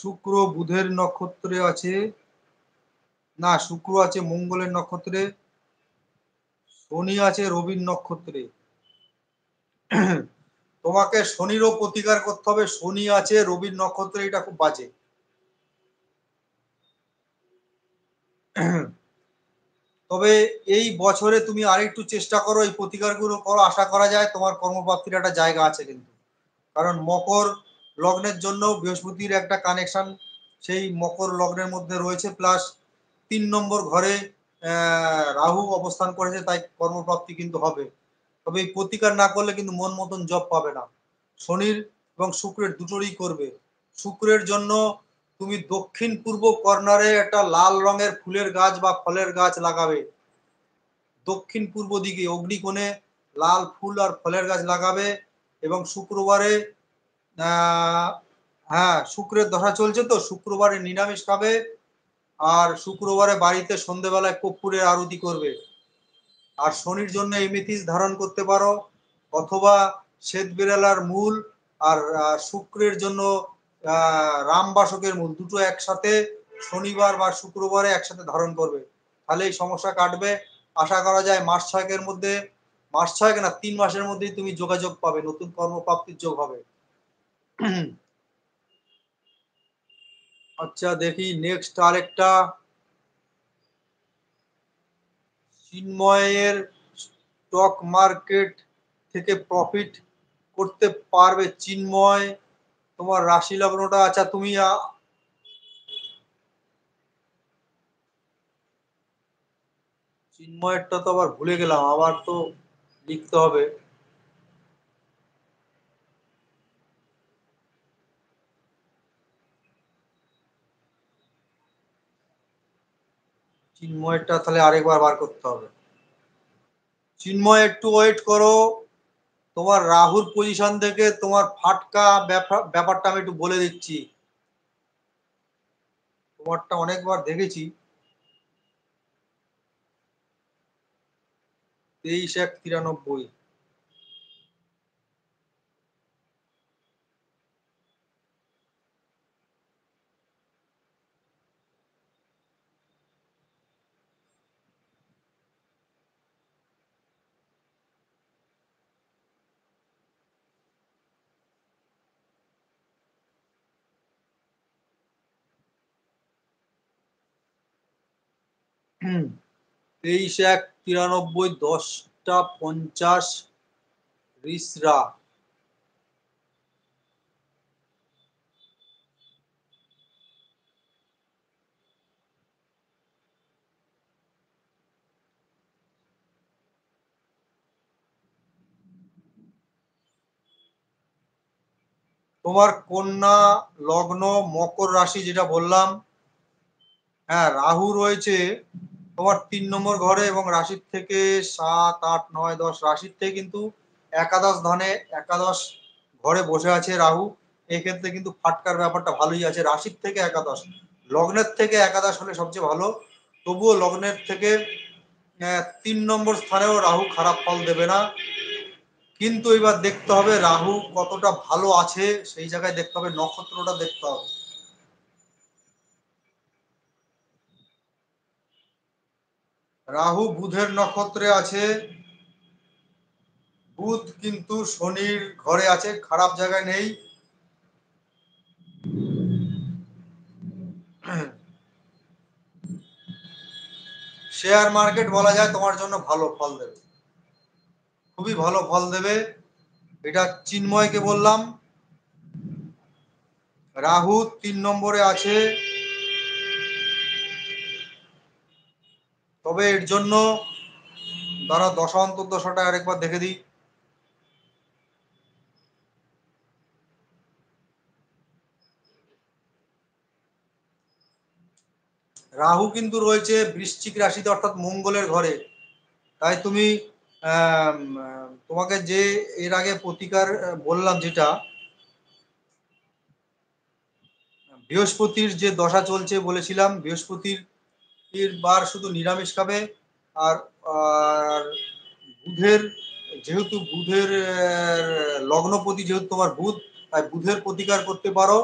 শুক্র বুধের নক্ষত্রে আছে, না শুক্র আছে মঙ্গলের নক্ষত্রে, শনি আছে রবির নক্ষত্রে। তোমাকে শনিরও প্রতিকার করতে হবে, শনি আছে রবির নক্ষত্রে, এটা খুব বাজে। তবে এই বছরে তুমি আরেকটু চেষ্টা করো, এই প্রতিকারগুলো করো, আশা করা যায় তোমার কর্মপ্রাপ্তির একটা জায়গা আছে কিন্তু। কারণ মকর লগ্নের জন্য বৃহস্পতির একটা কানেকশন সেই মকর লগ্নের মধ্যে রয়েছে, প্লাস 3 নম্বর ঘরে রাহু অবস্থান করেছে, তাই কর্মপ্রাপ্তি কিন্তু হবে। তবে এই প্রতিকার না করলে কিন্তু মন মতন জব পাবে না। শনির এবং শুক্রের দুটোরই করবে। শুক্রের জন্য তুমি দক্ষিণ পূর্ব কর্নারে একটা লাল রঙের ফুলের গাছ বা ফলের গাছ লাগাবে। দক্ষিণ পূর্ব দিকে অগ্নিকোণে লাল ফুল আর ফলের গাছ লাগাবে। এবং শুক্রবারে হ্যাঁ, শুক্রের দশা চলছে তো শুক্রবারে নিরামিষ খাবে। আর শুক্রবারে বাড়িতে সন্ধেবেলায় কর্পূরের আরতি করবে। আর শনির জন্য এমেথিস ধারণ করতে পারো, অথবা শ্বেত বিড়ালার মূল। আর শুক্রের জন্য রামবাসকের মূল, দুটো একসাথে শনিবার বা শুক্রবারে একসাথে ধারণ করবে, তাহলে এই সমস্যা কাটবে। আশা করা যায় মাস ছয়েকের মধ্যে, মাস ছয়েক না 3 মাসের মধ্যেই তুমি যোগাযোগ পাবে, নতুন কর্মপ্রাপ্তির যোগ হবে। আচ্ছা দেখি নেক্সট আরেকটা, চিন্ময়ের স্টক মার্কেট থেকে প্রফিট করতে পারবে। চিন্ময় তোমার রাশি লগ্নটা, আচ্ছা তুমি চিন্ময়েরটা তো আবার ভুলে গেলাম, আবার তো লিখতে হবে। চিন্ময়েরটা তাহলে আরেকবার বার করতে হবে। চিন্ময় একটু ওয়েট করো, তোমার রাহুর পজিশন থেকে তোমার ফাটকা ব্যাপারটা আমি একটু বলে দিচ্ছি। তোমারটা অনেকবার দেখেছি, 23-1-93। তেইশ এক তিরানব্বই 10টা 50 রিসরা। তোমার কন্যা লগ্ন মকর রাশি যেটা বললাম, হ্যাঁ রাহু রয়েছে তোমার 3 নম্বর ঘরে, এবং রাশির থেকে 7, 8, 9, 10 রাশির থেকে কিন্তু একাদশ ধানে একাদশ ঘরে বসে আছে রাহু। এক্ষেত্রে কিন্তু ফাটকার ব্যাপারটা ভালোই আছে, রাশির থেকে একাদশ, লগ্নের থেকে একাদশ হলে সবচেয়ে ভালো। তবুও লগ্নের থেকে 3 নম্বর স্থানেও রাহু খারাপ ফল দেবে না। কিন্তু এবার দেখতে হবে রাহু কতটা ভালো আছে, সেই জায়গায় দেখতে হবে, নক্ষত্রটা দেখতে হবে। রাহু বুধের নক্ষত্রে আছে, বুধ কিন্তু শনির ঘরে আছে, খারাপ জায়গায় নেই। শেয়ার মার্কেট বলা যায় তোমার জন্য ভালো ফল দেবে, খুবই ভালো ফল দেবে। এটা চিন্ময়কে বললাম। রাহু 3 নম্বরে আছে, তবে এর জন্য তারা দশা অন্তর্দশাটা আরেকবার দেখে দিই। রাহু কিন্তু রয়েছে বৃশ্চিক রাশিতে, অর্থাৎ মঙ্গলের ঘরে। তাই তুমি তোমাকে যে এর আগে প্রতিকার বললাম, যেটা বৃহস্পতির যে দশা চলছে বলেছিলাম, বৃহস্পতির বার শুধু নিরামিষ খাবে। আর আর বুধের, যেহেতু বুধের লগ্নপতি যেহেতু তোমার বুধ, তাই বুধের প্রতিকার করতে পারো।